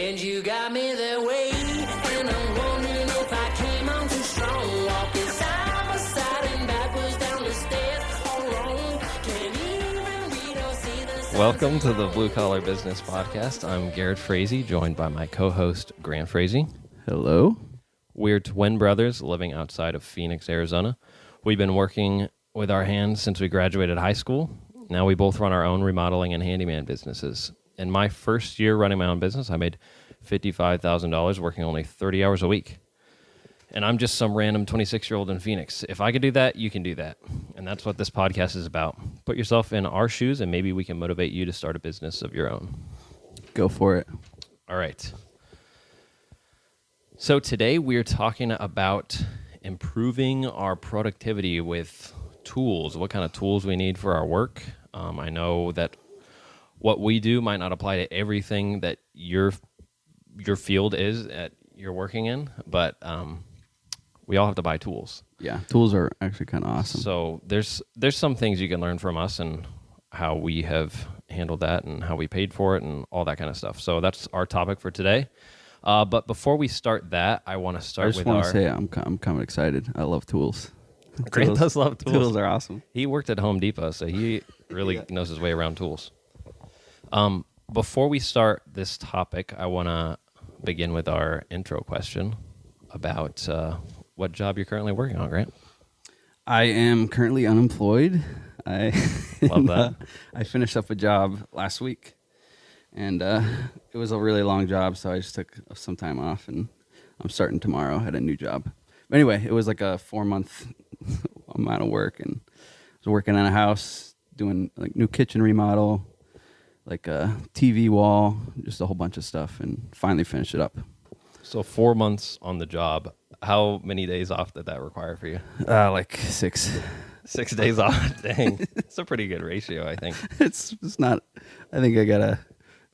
And you got me that way, and I'm wondering if I came on too strong. Walking side by side and backwards down the stairs, all wrong. Can't even read or see the signs. Welcome to the Blue Collar Business Podcast. I'm Garrett Frazee, joined by my co-host, Grant Frazee. Hello. We're twin brothers living outside of Phoenix, Arizona. We've been working with our hands since we graduated high school. Now we both run our own remodeling and handyman businesses. In my first year running my own business, I made $55,000 working only 30 hours a week. And I'm just some random 26-year-old in Phoenix. If I could do that, you can do that. And that's what this podcast is about. Put yourself in our shoes, and maybe we can motivate you to start a business of your own. Go for it. All right. So today we're talking about improving our productivity with tools, what kind of tools we need for our work. I know that what we do might not apply to everything that your field is that you're working in, but we all have to buy tools. Yeah, tools are actually kind of awesome. So there's some things you can learn from us and how we have handled that and how we paid for it and all that kind of stuff. So that's our topic for today. But before we start that, I want to start with I just want to say I'm kind of excited. I love tools. Grant does love tools. Tools are awesome. He worked at Home Depot, so he really knows his way around tools. Before we start this topic, I want to begin with our intro question about what job you're currently working on, Grant. I am currently unemployed. I Love that. I finished up a job last week, and it was a really long job, so I just took some time off, and I'm starting tomorrow at a new job. But anyway, it was like a 4-month amount of work, and I was working on a house, doing like new kitchen remodel, like a TV wall, just a whole bunch of stuff, and finally finished it up. So 4 months on the job. How many days off did that require for you? Like 6. 6 days off. Dang. It's a pretty good ratio, I think. It's not. I think I gotta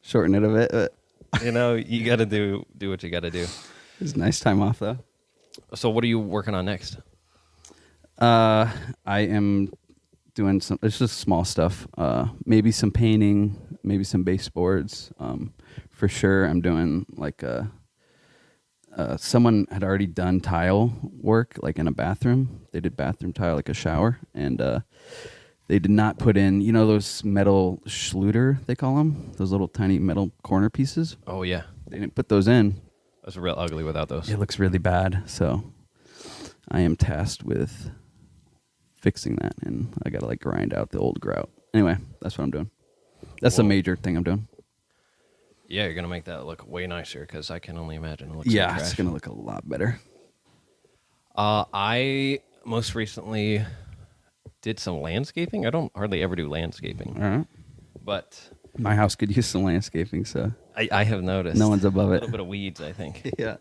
shorten it a bit. But You know, you got to do what you got to do. it's a nice time off though. So what are you working on next? I am doing some. It's just small stuff. Maybe some painting. Maybe some baseboards. For sure, I'm doing like someone had already done tile work, like in a bathroom. They did bathroom tile, like a shower, and they did not put in, those metal Schluter, they call them, those little tiny metal corner pieces. Oh, yeah. They didn't put those in. That's real ugly without those. It looks really bad, so I am tasked with fixing that, and I got to like grind out the old grout. Anyway, that's what I'm doing. That's a major thing I'm doing. Yeah, you're going to make that look way nicer because I can only imagine it looks Yeah, like trash. it's going to look a lot better. I most recently did some landscaping. I don't hardly ever do landscaping, All right. but My house could use some landscaping, so I have noticed. no one's above a it. little bit of weeds, I think. Yeah.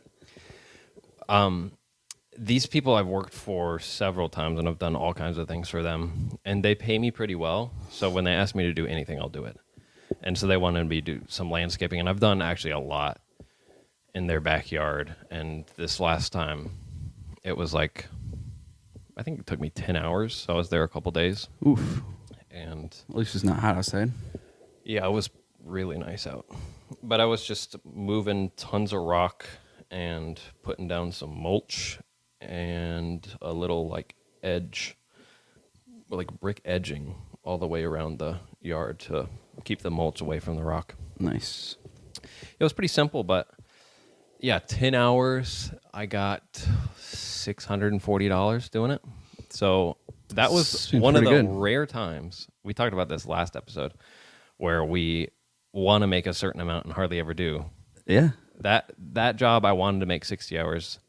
These people I've worked for several times, and I've done all kinds of things for them, and they pay me pretty well. So when they ask me to do anything, I'll do it. And so they wanted me to do some landscaping, and I've done actually a lot in their backyard. And this last time, it was like, I think it took me 10 hours. So I was there a couple days. Oof. And At least it's not hot outside. yeah, it was really nice out. But I was just moving tons of rock and putting down some mulch and a little like edge, like brick edging all the way around the yard to keep the mulch away from the rock. Nice. It was pretty simple, but yeah, 10 hours. I got $640 doing it. So that was Seems one of the pretty good. rare times. We talked about this last episode where we want to make a certain amount and hardly ever do. Yeah. That job, I wanted to make 60 hours.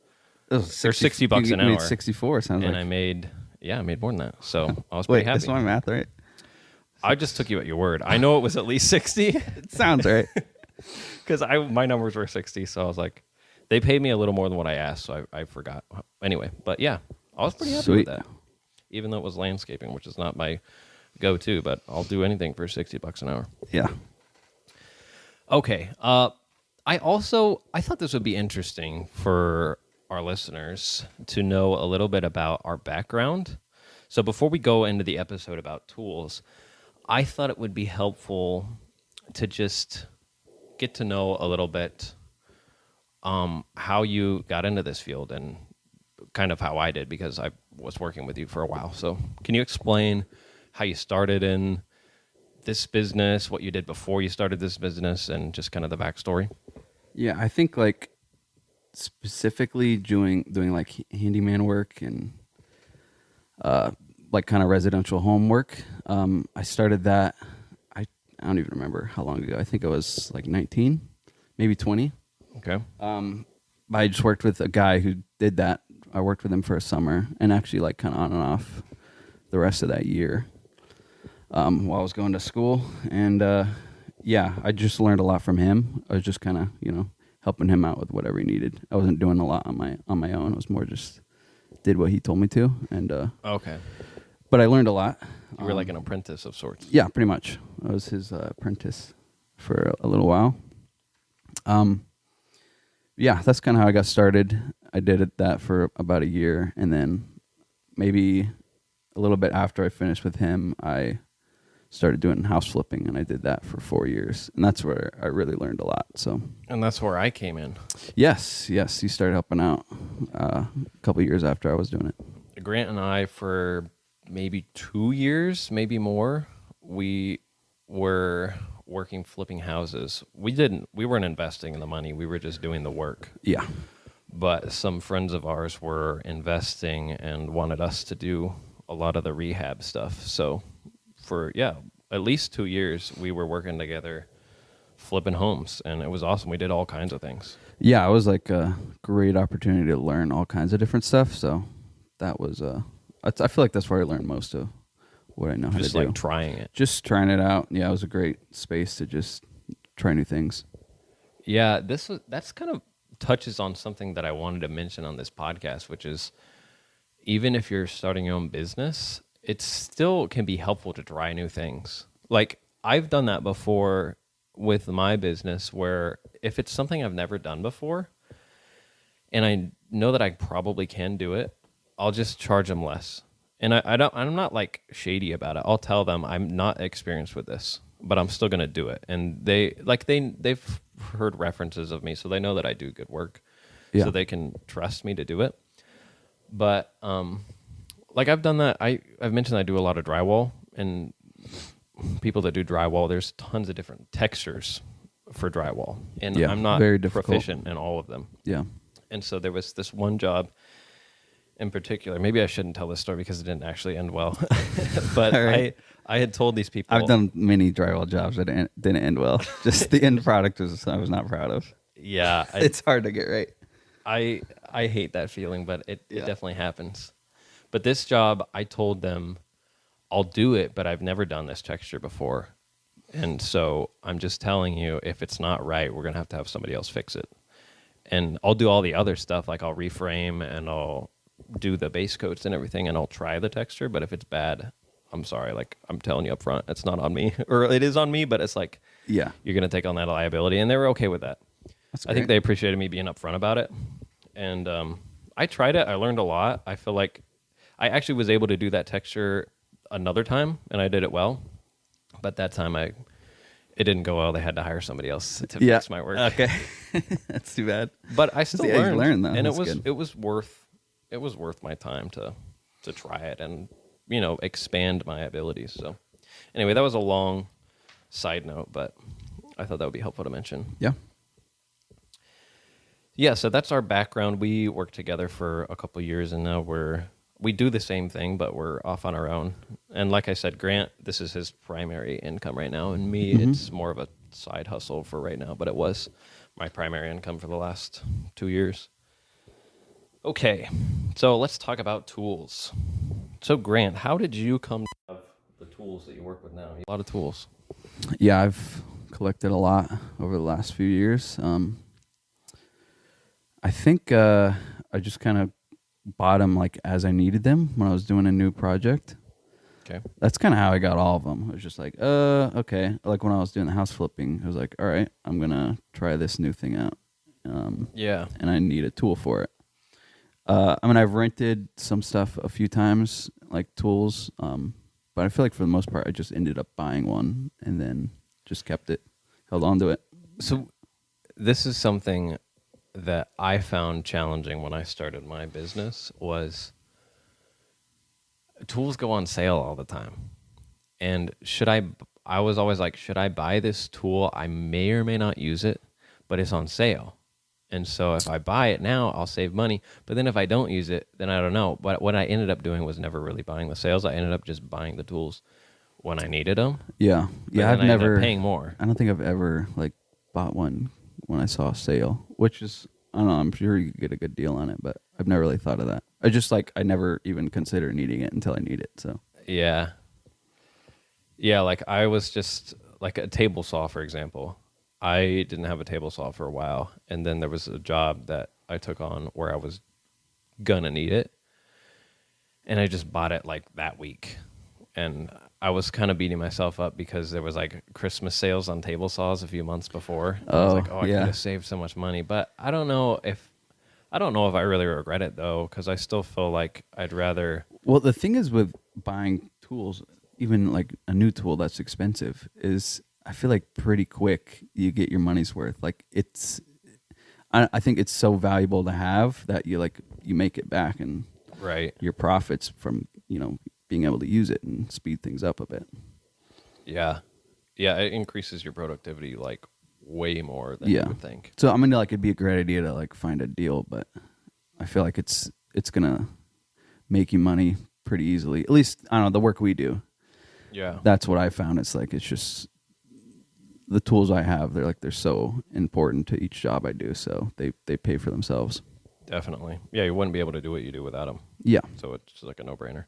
It was They're $60 an you made hour. 64, sounds And like. I made more than that. So I was Wait, pretty happy. that's my math, right? I just took you at your word. I know it was at least 60 It sounds right. because my numbers were 60. So I was like, they paid me a little more than what I asked. So I forgot. Anyway, but yeah, I was pretty happy Sweet. with that. Even though it was landscaping, which is not my go-to, but I'll do anything for $60 an hour. Yeah. Okay. I thought this would be interesting for our listeners to know a little bit about our background. So before we go into the episode about tools, I thought it would be helpful to just get to know a little bit how you got into this field and kind of how I did, because I was working with you for a while. So can you explain how you started in this business, what you did before you started this business, and just kind of the backstory? Yeah, I think like specifically doing like handyman work and like kind of residential home work. I started that. I don't even remember how long ago. I think it was like 19, maybe 20. Okay. I just worked with a guy who did that. I worked with him for a summer and actually like kind of on and off the rest of that year while I was going to school. And yeah, I just learned a lot from him. I was just kind of, helping him out with whatever he needed. I wasn't doing a lot on my own. It was more just did what he told me to. And Okay. but I learned a lot. You were like an apprentice of sorts. Yeah, pretty much. I was his apprentice for a little while. Yeah, that's kind of how I got started. I did that for about a year, and then maybe a little bit after I finished with him, I started doing house flipping, and I did that for 4 years, and that's where I really learned a lot. So, And that's where I came in. yes, you started helping out a couple years after I was doing it. Grant and I, for maybe 2 years, maybe more, we were working flipping houses. We weren't investing in the money. We were just doing the work. Yeah, But some friends of ours were investing and wanted us to do a lot of the rehab stuff. So for, at least 2 years, we were working together flipping homes, and it was awesome. We did all kinds of things. yeah, it was like a great opportunity to learn all kinds of different stuff. So that was I feel like that's where I learned most of what I know how Just to do. like trying it. Just trying it out. Yeah, it was a great space to just try new things. Yeah, that's kind of touches on something that I wanted to mention on this podcast, which is even if you're starting your own business, it still can be helpful to try new things. Like I've done that before with my business, where if it's something I've never done before and I know that I probably can do it, I'll just charge them less. And I'm not like shady about it. I'll tell them I'm not experienced with this, but I'm still going to do it. And they've heard references of me, so they know that I do good work. Yeah. So they can trust me to do it. But like I've done that. I've mentioned I do a lot of drywall, and people that do drywall, there's tons of different textures for drywall, and Yeah, I'm not very difficult. proficient in all of them. Yeah. And so there was this one job in particular. Maybe I shouldn't tell this story because it didn't actually end well. But All right. I had told these people. I've done many drywall jobs that didn't end well. Just the end product I was not proud of. Yeah, It's hard to get right. I hate that feeling, but it Yeah. definitely happens. But this job, I told them, I'll do it, but I've never done this texture before. And so I'm just telling you, if it's not right, we're going to have somebody else fix it. And I'll do all the other stuff, like I'll reframe and I'll do the base coats and everything, and I'll try the texture. But if it's bad, I'm sorry. Like, I'm telling you up front, it's not on me. Or it is on me, but it's like, Yeah. you're going to take on that liability. And they were okay with that. That's I think great. they appreciated me being upfront about it. And I tried it. I learned a lot. I feel like I actually was able to do that texture another time, and I did it well. But that time it didn't go well. They had to hire somebody else to fix my work. Okay. That's too bad. But I still Yeah, you learned, learned, though. and That's it good. was worth my time to try it and expand my abilities. So anyway, that was a long side note, but I thought that would be helpful to mention. Yeah. Yeah, so that's our background. We worked together for a couple of years, and now we do the same thing, but we're off on our own. And like I said, Grant, this is his primary income right now, and me, it's more of a side hustle for right now, but it was my primary income for the last 2 years. Okay, so let's talk about tools. So Grant, how did you come to have the tools that you work with now? A lot of tools. Yeah, I've collected a lot over the last few years. I think I just kind of bought them like as I needed them when I was doing a new project. Okay. That's kind of how I got all of them. It was just like, okay. Like when I was doing the house flipping, I was like, all right, I'm going to try this new thing out. Yeah. And I need a tool for it. I've rented some stuff a few times, like tools. But I feel like for the most part, I just ended up buying one and then just kept it, held on to it. So this is something that I found challenging when I started my business was tools go on sale all the time. And I was always like, should I buy this tool? I may or may not use it, but it's on sale. And so if I buy it now, I'll save money. But then if I don't use it, then I don't know. But what I ended up doing was never really buying the sales. I ended up just buying the tools when I needed them. Yeah. Yeah, I've never paying more. I don't think I've ever like bought one when I saw a sale, which is, I don't know, I'm sure you could get a good deal on it, but I've never really thought of that. I never even consider needing it until I need it. So Yeah. Yeah, like I was just like a table saw, for example. I didn't have a table saw for a while, and then there was a job that I took on where I was gonna need it, and I just bought it like that week. And I was kind of beating myself up because there was like Christmas sales on table saws a few months before. I was like, I yeah. could have saved so much money, but I don't know if I really regret it though, because I still feel like I'd rather. Well, the thing is with buying tools, even like a new tool that's expensive, is I feel like pretty quick you get your money's worth. Like I think it's so valuable to have that you make it back, and Right. your profits from being able to use it and speed things up a bit. Yeah. Yeah, it increases your productivity like way more than you would think. So I mean, like it'd be a great idea to like find a deal, but I feel like it's gonna make you money pretty easily. At least I don't know, the work we do. Yeah. That's what I found. It's like it's just the tools I have. They're so important to each job I do, so they pay for themselves. Definitely. Yeah, you wouldn't be able to do what you do without them. Yeah. So it's just like a no-brainer.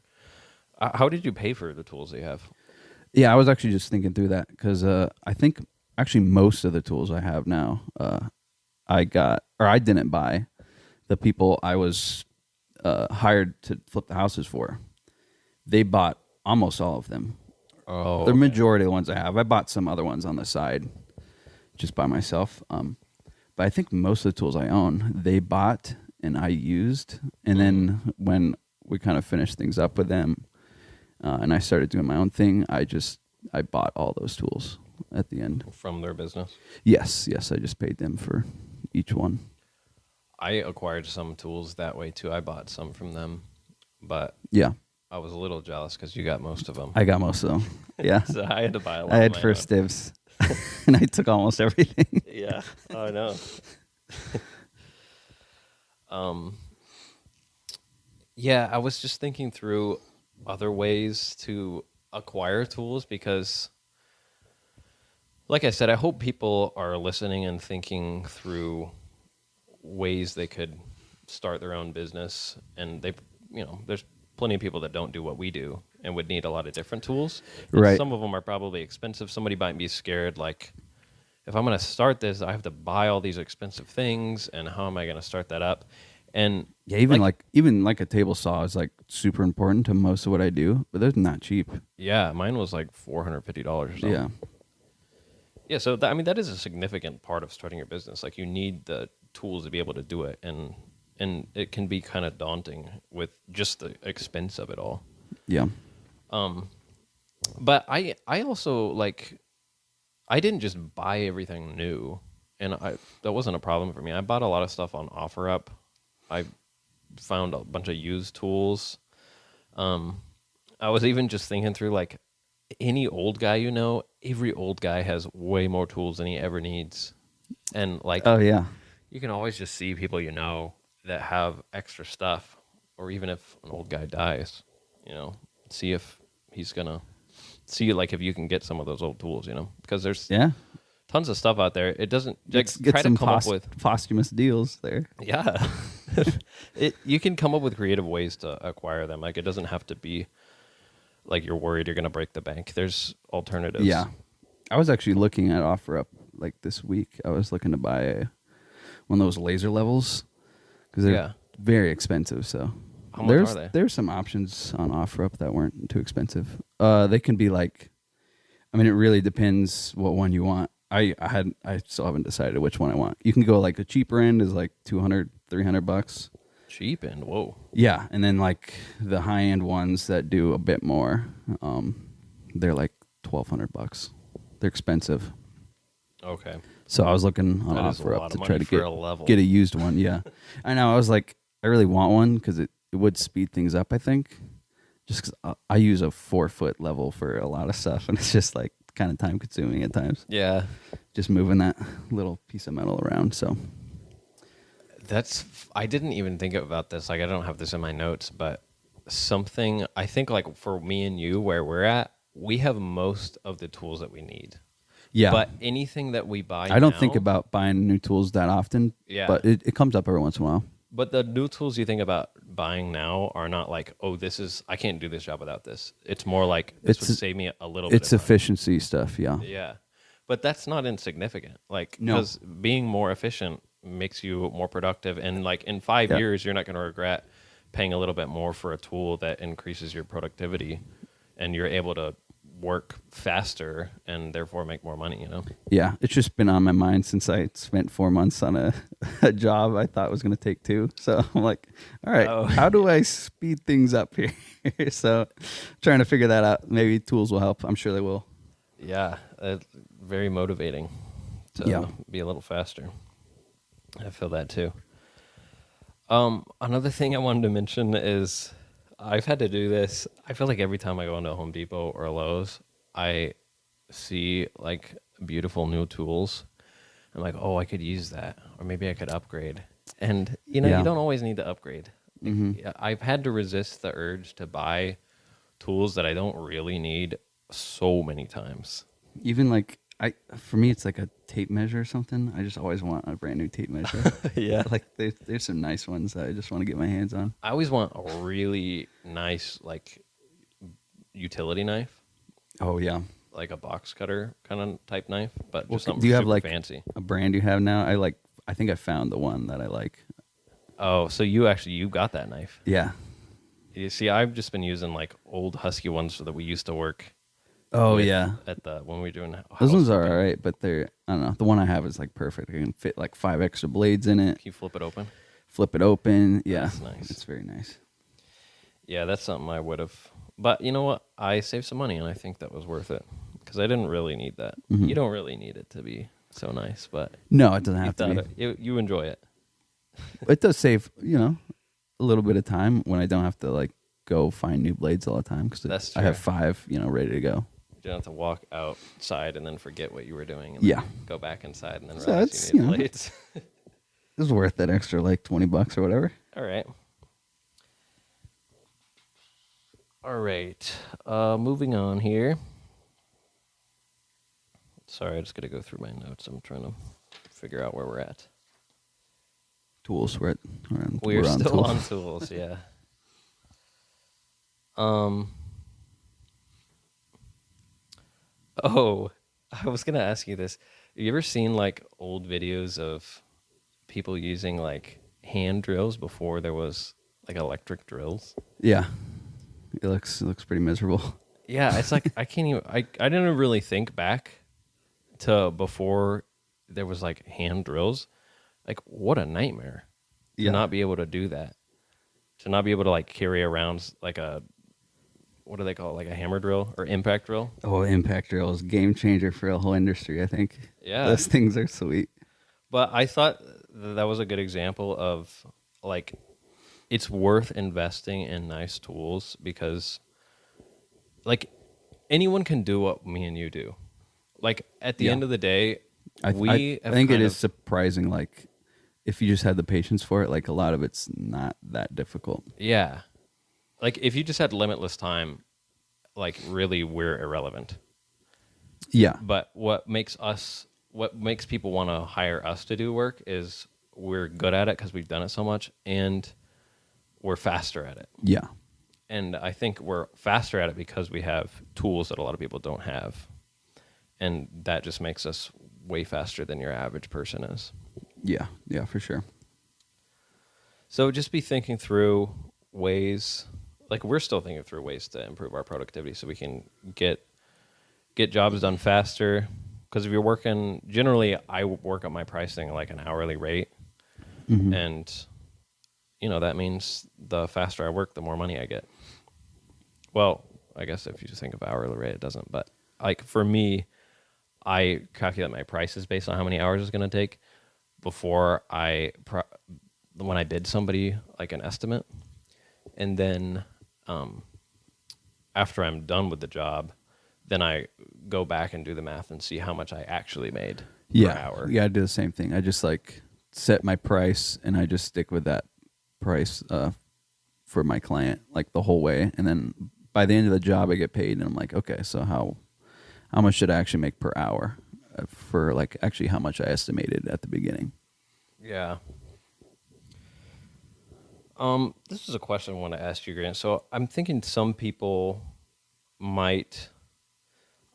How did you pay for the tools that you have? Yeah, I was actually just thinking through that because I think actually most of the tools I have now I didn't buy. The people I was hired to flip the houses for, they bought almost all of them. Oh, The majority of the ones I have. I bought some other ones on the side just by myself. But I think most of the tools I own, they bought and I used. And then when we kind of finished things up with them and I started doing my own thing, I bought all those tools at the end. From their business? Yes. I just paid them for each one. I acquired some tools that way too. I bought some from them, but Yeah. I was a little jealous because you got most of them. I got most of them. Yeah. So I had to buy a lot. I had of my first own. dibs. And I took almost everything. Yeah, I know. Yeah, I was just thinking through other ways to acquire tools because, like I said, I hope people are listening and thinking through ways they could start their own business. And there's plenty of people that don't do what we do and would need a lot of different tools. And Right. some of them are probably expensive. Somebody might be scared, like, if I'm going to start this, I have to buy all these expensive things, and how am I going to start that up? And Yeah, even like a table saw is like super important to most of what I do, but they're not cheap. yeah, mine was like $450 or something. Yeah. Yeah, so that is a significant part of starting your business. Like, you need the tools to be able to do it, and it can be kind of daunting with just the expense of it all. Yeah. But I also I didn't just buy everything new, and that wasn't a problem for me. I bought a lot of stuff on OfferUp. I found a bunch of used tools. I was even just thinking through, like, any old guy every old guy has way more tools than he ever needs. And like, Oh yeah. you can always just see people that have extra stuff, or even if an old guy dies, see if he's gonna see, like, if you can get some of those old tools, because there's tons of stuff out there. It doesn't Get try some to come up with posthumous deals there. yeah. You can come up with creative ways to acquire them. Like, it doesn't have to be like you're worried you're gonna break the bank. There's alternatives. Yeah. I was actually looking at OfferUp like this week. I was looking to buy one of those laser levels because they're very expensive. So how much are they? There's some options on OfferUp that weren't too expensive. They can be like, I mean, it really depends what one you want. I still haven't decided which one I want. You can go like the cheaper end is like $200, $300. Cheap end, whoa. Yeah, and then like the high end ones that do a bit more, they're like $1,200. They're expensive. Okay. So I was looking on That is a OfferUp lot to of try money to for a level. get a used one. Yeah, I know. I was like, I really want one because it would speed things up. I think just because I use a 4-foot level for a lot of stuff, and it's just like kind of time consuming at times. Yeah. Just moving that little piece of metal around. So I didn't even think about this. Like, I don't have this in my notes, but something I think, like, for me and you, where we're at, we have most of the tools that we need. yeah, But anything that we buy I don't now- think about buying new tools that often. Yeah. but it comes up every once in a while. But the new tools you think about buying now are not like, oh, I can't do this job without this. It's more like, this would save me a little bit It's of time. efficiency stuff. Yeah. Yeah. But that's not insignificant. Like, No. because being more efficient makes you more productive. And like in 5 Yeah. years, you're not going to regret paying a little bit more for a tool that increases your productivity, and you're able to work faster and therefore make more money, you know? Yeah, it's just been on my mind since I spent 4 months on a job I thought was going to take 2. So I'm like, all right, Oh. how do I speed things up here? So trying to figure that out. Maybe tools will help. I'm sure they will. Yeah. Very motivating to Yeah. be a little faster. I feel that too. Another thing I wanted to mention is I've had to do this. I feel like every time I go into Home Depot or Lowe's, I see like beautiful new tools. I'm like, oh, I could use that, or maybe I could upgrade. And you know, Yeah. you don't always need to upgrade. Mm-hmm. I've had to resist the urge to buy tools that I don't really need so many times. Even like for me, it's like a tape measure or something. I just always want a brand new tape measure. Yeah. Like there's some nice ones that I just want to get my hands on. I always want a really nice like utility knife, Oh yeah. like a box cutter kind of type knife, but Well, just something do you have super like fancy. a brand you have now? I think I found the one that I like. Oh, so you got that knife. Yeah. You see, I've just been using like old Husky ones that we used to work. Oh with yeah. when we were doing Those ones are housekeeping. all right, but I don't know. The one I have is like perfect. I can fit like 5 extra blades in it. Can you flip it open? Flip it open. Yeah, That's nice. It's very nice. Yeah, that's something I would have. But you know what? I saved some money, and I think that was worth it because I didn't really need that. Mhm. You don't really need it to be so nice, but No, it doesn't you have to thought be. you enjoy it. It does save, a little bit of time when I don't have to like go find new blades all the time because That's I have true. 5, ready to go. You don't have to walk outside and then forget what you were doing, and Yeah. then go back inside and then So realize it's, you need blades. It was worth that extra like $20 or whatever. All right. All right. Moving on here. Sorry, I just got to go through my notes. I'm trying to figure out where we're at. Tools. We're We're on still tools. on tools, yeah. Oh, I was gonna ask you this. Have you ever seen like old videos of people using like hand drills before there was like electric drills? Yeah, it looks pretty miserable. Yeah, it's like I can't even. I didn't really think back to before there was like hand drills. Like, what a nightmare to Yeah. not be able to do that. To not be able to like carry around like what do they call it? Like a hammer drill or impact drill? Oh, impact drill is a game changer for the whole industry. I think. Yeah. Those things are sweet. But I thought that was a good example of like it's worth investing in nice tools because like anyone can do what me and you do. Like at the Yeah. end of the day, I think it is surprising. Like, if you just had the patience for it, like a lot of it's not that difficult. Yeah. Like if you just had limitless time, like really we're irrelevant. Yeah, But what makes people want to hire us to do work is we're good at it because we've done it so much and we're faster at it. yeah, And I think we're faster at it because we have tools that a lot of people don't have. And that just makes us way faster than your average person is. yeah, for sure. So just be thinking through ways, like we're still thinking through ways to improve our productivity so we can get jobs done faster. Because if you're working, generally I work at my pricing like an hourly rate. Mhm. And, that means the faster I work, the more money I get. Well, I guess if you just think of hourly rate, it doesn't. But like for me, I calculate my prices based on how many hours it's going to take before when I bid somebody like an estimate, and then after I'm done with the job, then I go back and do the math and see how much I actually made per hour. Yeah, I do the same thing. I just like set my price and I just stick with that price for my client like the whole way, and then by the end of the job I get paid, and I'm like, okay, so how much should I actually make per hour for like actually how much I estimated at the beginning. Yeah. This is a question I want to ask you, Grant. So I'm thinking some people might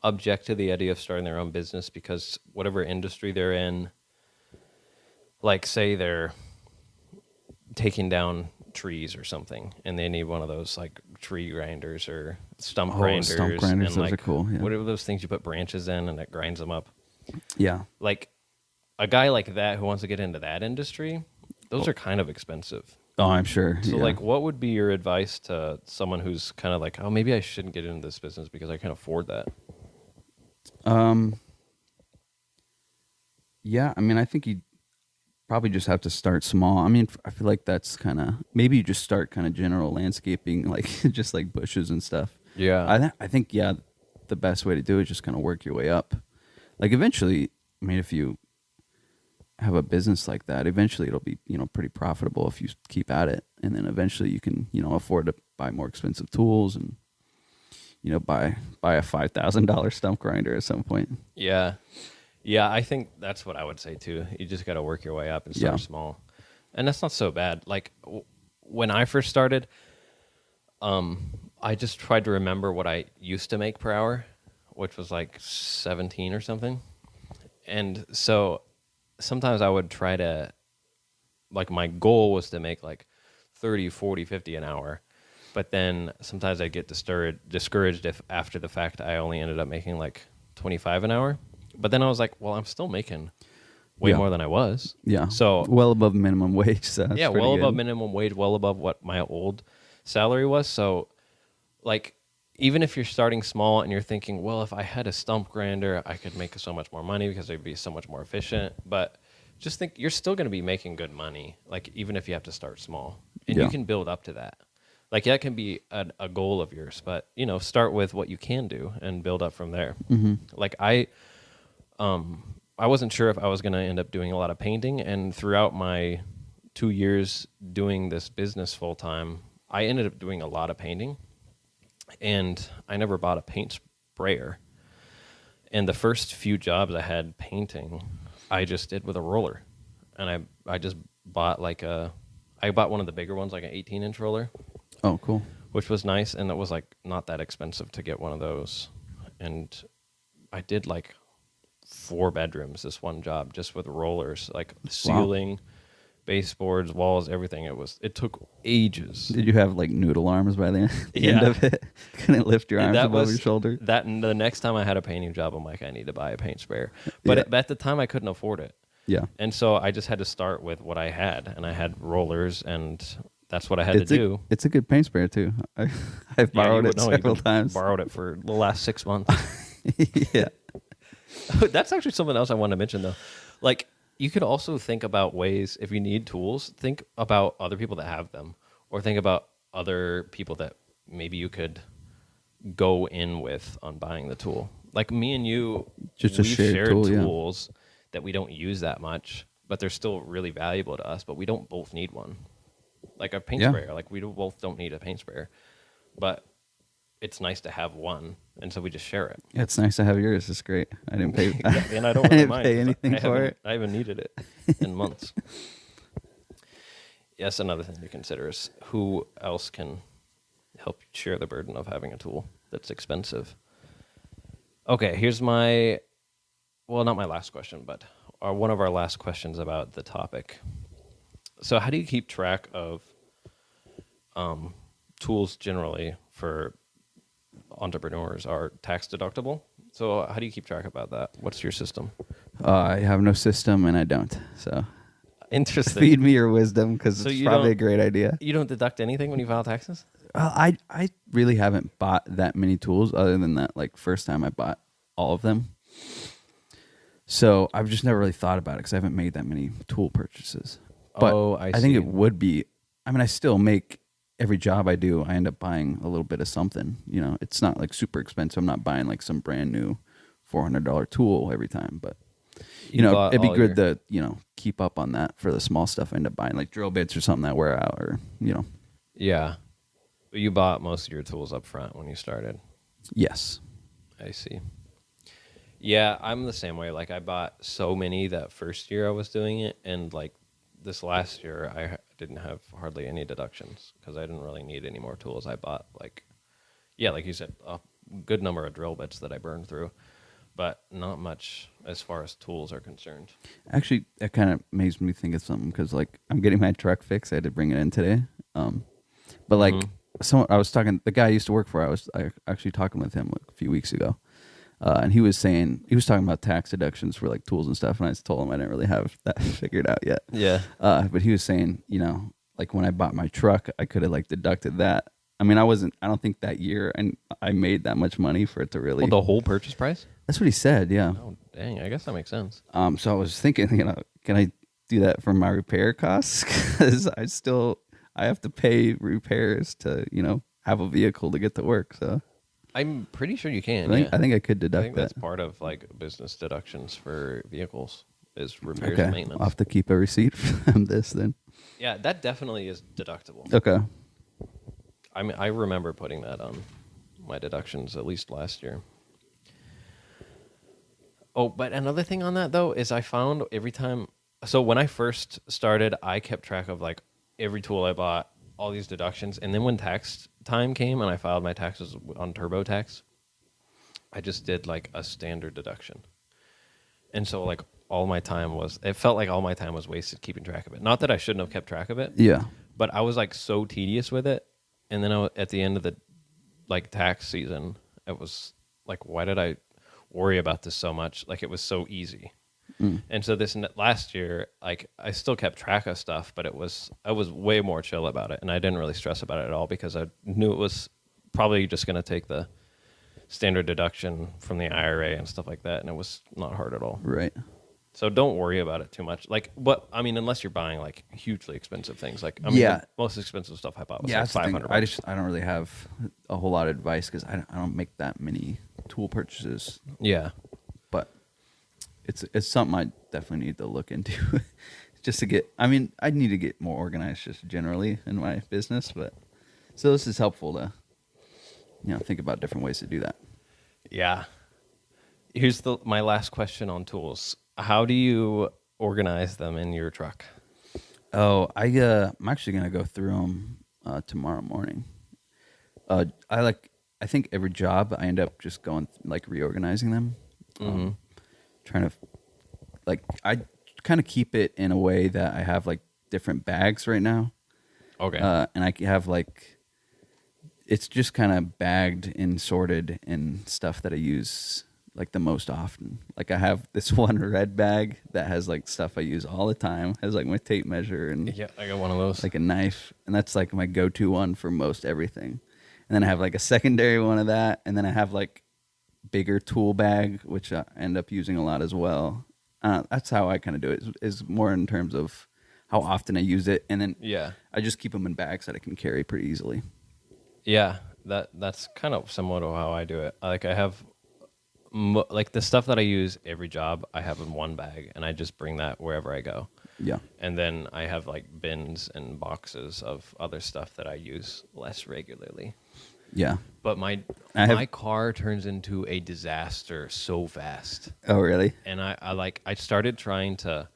object to the idea of starting their own business because whatever industry they're in, like say they're taking down trees or something, and they need one of those like tree grinders or stump grinders. Stump grinders, and those like, are cool. Yeah. What are those things you put branches in and it grinds them up? Yeah. Like a guy like that who wants to get into that industry, those are kind of expensive. Oh, I'm sure. So, yeah. like, what would be your advice to someone who's kind of like, oh, maybe I shouldn't get into this business because I can't afford that? Yeah, I mean, I think you probably just have to start small. I mean, I feel like that's kind of, maybe you just start kind of general landscaping, like just like bushes and stuff. Yeah. I think, yeah, the best way to do it is just kind of work your way up. Like eventually, I mean, if you have a business like that, eventually it'll be, pretty profitable if you keep at it. And then eventually you can, afford to buy more expensive tools and, buy a $5,000 stump grinder at some point. Yeah. Yeah, I think that's what I would say, too. You just got to work your way up and start small. And that's not so bad. Like, when I first started, I just tried to remember what I used to make per hour, which was like 17 or something. And so sometimes I would try to, like, my goal was to make like 30, 40, 50 an hour. But then sometimes I'd get discouraged if after the fact I only ended up making like 25 an hour. But then I was like, well, I'm still making way more than I was. Yeah. So well above minimum wage. So that's yeah, pretty well good. above minimum wage, well above what my old salary was. So like, even if you're starting small and you're thinking, well, if I had a stump grinder, I could make so much more money because it'd be so much more efficient. But just think you're still going to be making good money, like even if you have to start small. And you can build up to that. Like that can be a goal of yours, but start with what you can do and build up from there. Mm-hmm. Like I wasn't sure if I was going to end up doing a lot of painting, and throughout my 2 years doing this business full time, I ended up doing a lot of painting, and I never bought a paint sprayer. And the first few jobs I had painting, I just did with a roller, and I just bought I bought one of the bigger ones, like an 18-inch roller. Oh, cool. Which was nice, and it was like not that expensive to get one of those. And I did like 4 bedrooms this one job just with rollers, like ceiling, baseboards, walls, everything. It took ages. Did you have like noodle arms by the end of it? Couldn't lift your arms above your shoulder? The next time I had a painting job, I'm like, I need to buy a paint sprayer. But at the time I couldn't afford it. Yeah. And so I just had to start with what I had, and I had rollers, and that's what I had to do. It's a good paint sprayer too. I've borrowed it several times. Borrowed it for the last 6 months. Yeah. That's actually something else I wanted to mention, though. Like, you could also think about ways, if you need tools, think about other people that have them, or think about other people that maybe you could go in with on buying the tool. Like me and you, Just a we've shared shared tool, tools that we don't use that much, but they're still really valuable to us, but we don't both need one. Like a paint sprayer, like we both don't need a paint sprayer, but it's nice to have one, and so we just share it. Yeah, it's nice to have yours. It's great. I didn't pay. And I don't I didn't mind pay anything for it. I haven't needed it in months. Yes, another thing to consider is who else can help share the burden of having a tool that's expensive. Okay, here's not my last question, but one of our last questions about the topic. So how do you keep track of tools generally for entrepreneurs are tax deductible? So how do you keep track about that? What's your system? I have no system, and I don't. So Interesting. feed me your wisdom, because it's probably a great idea. You don't deduct anything when you file taxes? I really haven't bought that many tools other than that like first time I bought all of them. So I've just never really thought about it because I haven't made that many tool purchases. But I think see. it would be. I mean, I still make every job I do. I end up buying a little bit of something. You know, it's not like super expensive. I'm not buying like some brand new $400 tool every time. But you know, bought it'd be all good your- to keep up on that for the small stuff. I end up buying like drill bits or something that wear out, or Yeah. But you bought most of your tools up front when you started. Yes. I see. Yeah, I'm the same way. Like I bought so many that first year I was doing it, and like this last year I didn't have hardly any deductions because I didn't really need any more tools. I bought like you said, a good number of drill bits that I burned through, but not much as far as tools are concerned. Actually, that kind of makes me think of something because like I'm getting my truck fixed. I had to bring it in today. But like I was talking, the guy I used to work for, I actually talking with him like a few weeks ago. And he was talking about tax deductions for like tools and stuff. And I just told him I didn't really have that figured out yet. Yeah. But he was saying, like when I bought my truck, I could have like deducted that. I mean, I don't think that year and I made that much money for it to really. Well, the whole purchase price? That's what he said. Yeah. Oh, dang. I guess that makes sense. So I was thinking, can I do that for my repair costs? Because I have to pay repairs to, have a vehicle to get to work. So I'm pretty sure you can. I think I could I deduct think that. that's part of like business deductions for vehicles is repairs Okay. and maintenance. I'll have to keep a receipt from this then. Yeah, that definitely is deductible. Okay. I mean, I remember putting that on my deductions at least last year. Oh, but another thing on that though is I found every time. So when I first started, I kept track of like every tool I bought, all these deductions, and then when tax time came and I filed my taxes on TurboTax, I just did like a standard deduction, and so like it felt like all my time was wasted keeping track of it. Not that I shouldn't have kept track of it, Yeah. but I was like so tedious with it, and then at the end of the like tax season, it was like, why did I worry about this so much? Like it was so easy. And so last year, like I still kept track of stuff, but I was way more chill about it, and I didn't really stress about it at all because I knew it was probably just going to take the standard deduction from the IRA and stuff like that, and it was not hard at all. Right. So don't worry about it too much. Like, unless you're buying like hugely expensive things, like the most expensive stuff I bought was like $500. I don't really have a whole lot of advice because I don't make that many tool purchases. Yeah. But it's something I definitely need to look into, just to get. I mean, I need to get more organized just generally in my business. But so this is helpful to think about different ways to do that. Yeah. Here's my last question on tools. How do you organize them in your truck? Oh, I'm actually gonna go through them tomorrow morning. I think every job I end up just going like reorganizing them. Trying to I kind of keep it in a way that I have like different bags right now. Okay. And I have like it's just kind of bagged and sorted in stuff that I use like the most often. Like I have this one red bag that has like stuff I use all the time. Has like my tape measure and yeah, I got one of those. like a knife, and that's like my go-to one for most everything. And then I have like a secondary one of that, and then I have like bigger tool bag, which I end up using a lot as well. That's how I kind of do it. Is more in terms of how often I use it, and then I just keep them in bags that I can carry pretty easily. Yeah, that's kind of similar to how I do it. Like I have like the stuff that I use every job, I have in one bag, and I just bring that wherever I go. Yeah. And then I have like bins and boxes of other stuff that I use less regularly. Yeah. But my car turns into a disaster so fast. Oh, really? And I started trying to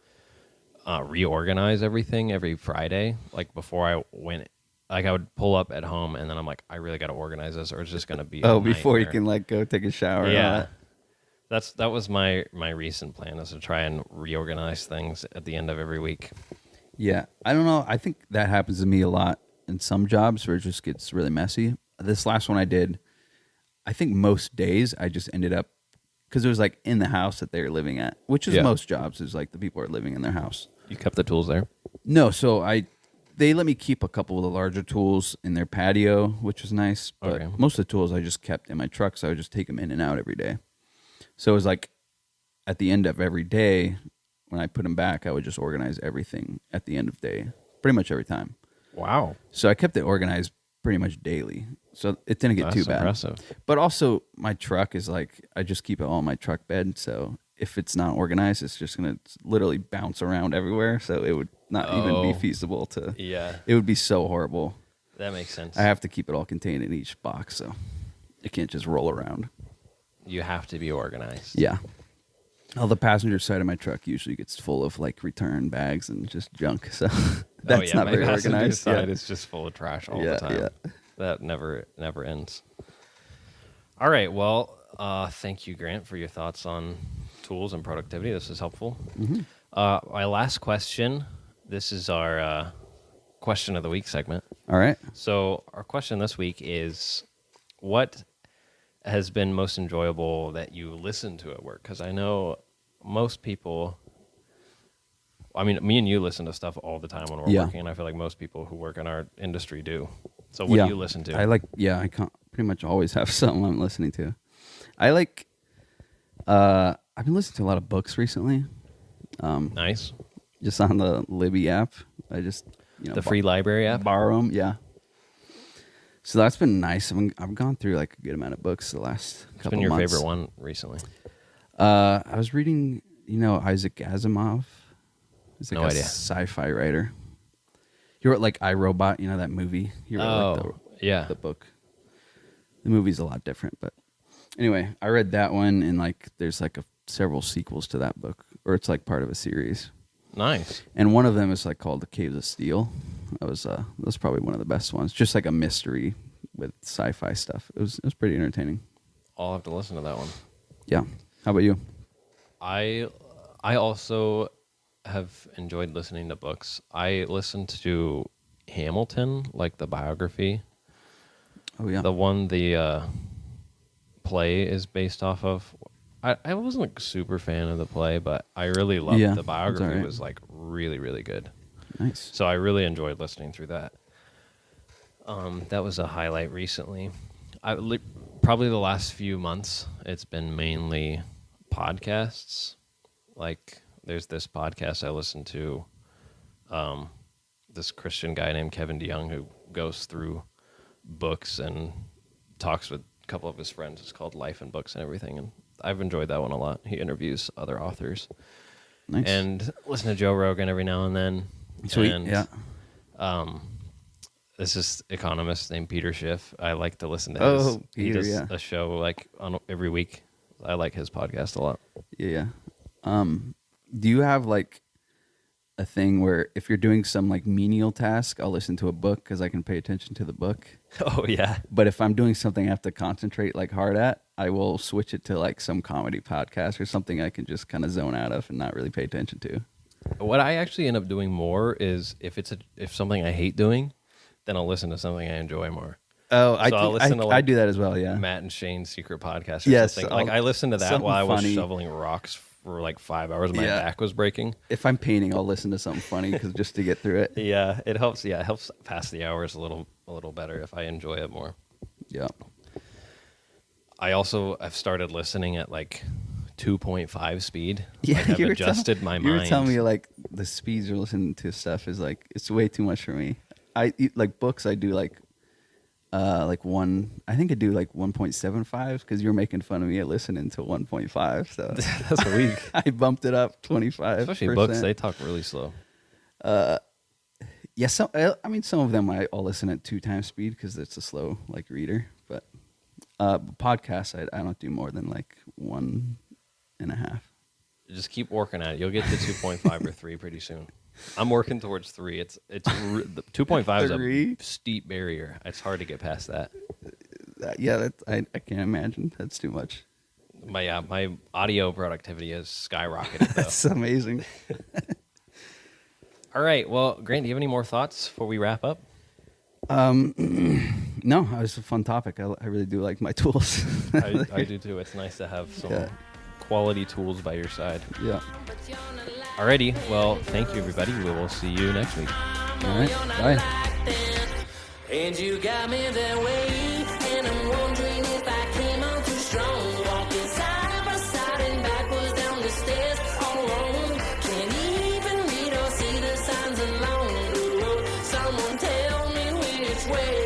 reorganize everything every Friday. Like before I went, like I would pull up at home, and then I'm like, I really got to organize this, or it's just gonna be before you nightmare. can like go take a shower. Yeah. That was my recent plan, is to try and reorganize things at the end of every week. Yeah. I don't know. I think that happens to me a lot in some jobs where it just gets really messy. This last one I did, I think most days I just ended up, because it was like in the house that they were living at, which is most jobs, is like the people are living in their house. You kept the tools there? No, so they let me keep a couple of the larger tools in their patio, which was nice. But most of the tools I just kept in my truck, so I would just take them in and out every day. So it was like, at the end of every day, when I put them back, I would just organize everything at the end of day, pretty much every time. Wow. So I kept it organized pretty much daily. So it didn't get too bad. Impressive. But also my truck is like, I just keep it all on my truck bed. So if it's not organized, it's just going to literally bounce around everywhere. So it would not even be feasible to. Yeah. It would be so horrible. That makes sense. I have to keep it all contained in each box. So it can't just roll around. You have to be organized. Yeah. Well, the passenger side of my truck usually gets full of like return bags and just junk. So that's not very organized. Side is just full of trash all the time. Yeah. That never ends. All right. Well, thank you, Grant, for your thoughts on tools and productivity. This is helpful. Mm-hmm. My last question. This is our question of the week segment. All right. So our question this week is, what has been most enjoyable that you listen to at work? Because I know most people, I mean, me and you listen to stuff all the time when we're working, and I feel like most people who work in our industry do. So what do you listen to? I can't pretty much always have something I'm listening to. I've been listening to a lot of books recently. Nice. Just on the Libby app. I just, The free library app? Borrow them, yeah. So that's been nice. I've gone through like a good amount of books the last couple months. What's been your favorite one recently? I was reading, Isaac Asimov. He's like sci-fi writer. He wrote like I, Robot, that movie. He wrote the book. The movie's a lot different, but anyway, I read that one, and like there's like several sequels to that book, or it's like part of a series. Nice. And one of them is like called The Caves of Steel. That was probably one of the best ones. Just like a mystery with sci-fi stuff. It was pretty entertaining. I'll have to listen to that one. Yeah. How about you? I also have enjoyed listening to books. I listened to Hamilton, like the biography. Oh yeah. The one the play is based off of. I wasn't a super fan of the play, but I really loved the biography. It was like really, really good. Nice. So I really enjoyed listening through that. That was a highlight recently. Probably the last few months, it's been mainly podcasts. Like there's this podcast I listen to, this Christian guy named Kevin DeYoung who goes through books and talks with a couple of his friends. It's called Life and Books and Everything, and I've enjoyed that one a lot. He interviews other authors. Nice. And listen to Joe Rogan every now and then. Sweet. And, yeah. This is economist named Peter Schiff. I like to listen to his. Peter, he does a show like on every week. I like his podcast a lot. Yeah. Do you have like a thing where if you're doing some like menial task, I'll listen to a book because I can pay attention to the book? Oh yeah. But if I'm doing something I have to concentrate like hard at, I will switch it to like some comedy podcast or something I can just kind of zone out of and not really pay attention to. What I actually end up doing more is if something I hate doing, then I'll listen to something I enjoy more. Oh, so I do that as well. Yeah, Matt and Shane's Secret Podcast. Or something. Like I listened to that while I was shoveling rocks for like 5 hours. My back was breaking. If I'm painting, I'll listen to something funny just to get through it. Yeah, it helps. Yeah, it helps pass the hours a little better if I enjoy it more. Yeah. I also have started listening at like 2.5 speed. Yeah, like I've adjusted my mind. You were telling me like the speeds you're listening to stuff is like it's way too much for me. I like books. I do like one. I think I do like 1.75 because you're making fun of me at listening to 1.5. So that's weak. I bumped it up 25%. Especially books, they talk really slow. Yeah. Some of them I'll listen at 2 times speed because it's a slow like reader. But podcasts, I don't do more than like 1.5. Just keep working at it. You'll get to 2.5 or 3 pretty soon. I'm working towards 3. It's 2.5 is a steep barrier. It's hard to get past that. Yeah, I can't imagine. That's too much. My audio productivity has skyrocketed, though. That's amazing. All right. Well, Grant, do you have any more thoughts before we wrap up? No, it was a fun topic. I really do like my tools. I do too. It's nice to have some quality tools by your side. Yeah. Alrighty. Well, thank you, everybody. We will see you next week. All right. Bye. And you got me that way, and I'm wondering if I came on too strong, walking side by side and backwards down the stairs. way.